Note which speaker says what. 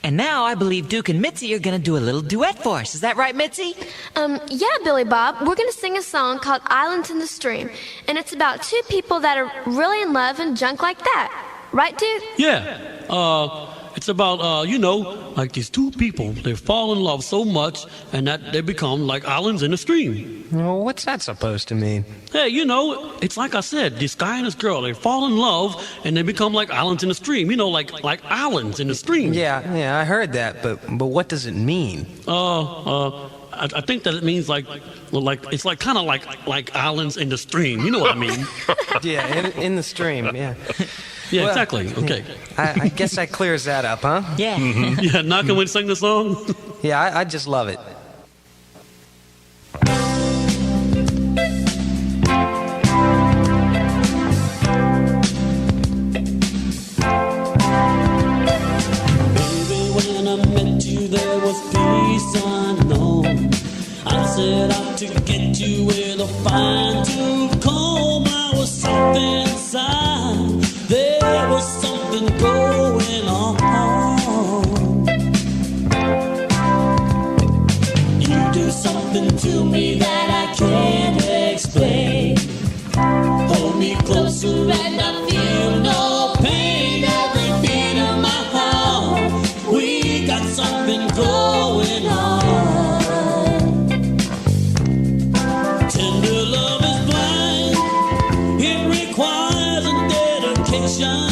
Speaker 1: And now I believe Duke and Mitzi are going to do a little duet for us. Is that right, Mitzi?
Speaker 2: Yeah, Billy Bob. We're going to sing a song called Islands in the Stream. And it's about two people that are really in love and junk like that. Right, Duke?
Speaker 3: Yeah. It's about, like these two people, they fall in love so much and that they become like islands in a stream.
Speaker 4: Well, what's that supposed to mean?
Speaker 3: Hey, it's like I said, this guy and this girl, they fall in love and they become like islands in a stream. Like islands in a stream.
Speaker 4: Yeah, I heard that, but what does it mean?
Speaker 3: I think that it means it's like kind of like islands in the stream. You know what I mean?
Speaker 4: Yeah, in the stream, yeah.
Speaker 3: Yeah,
Speaker 4: well,
Speaker 3: exactly. Okay.
Speaker 4: I guess that clears that up, huh?
Speaker 1: Yeah.
Speaker 3: Yeah, now can we sing the song?
Speaker 4: Yeah, I just love it.
Speaker 3: Baby, when I met you, there was peace unknown. I set out to get you with a fine-tooth comb. I was something inside. There was something going on. You do something to me that I can't explain. Hold me closer and I feel no pain. Every beat of my heart, we got something going on. Tender love is blind. It requires a dedication.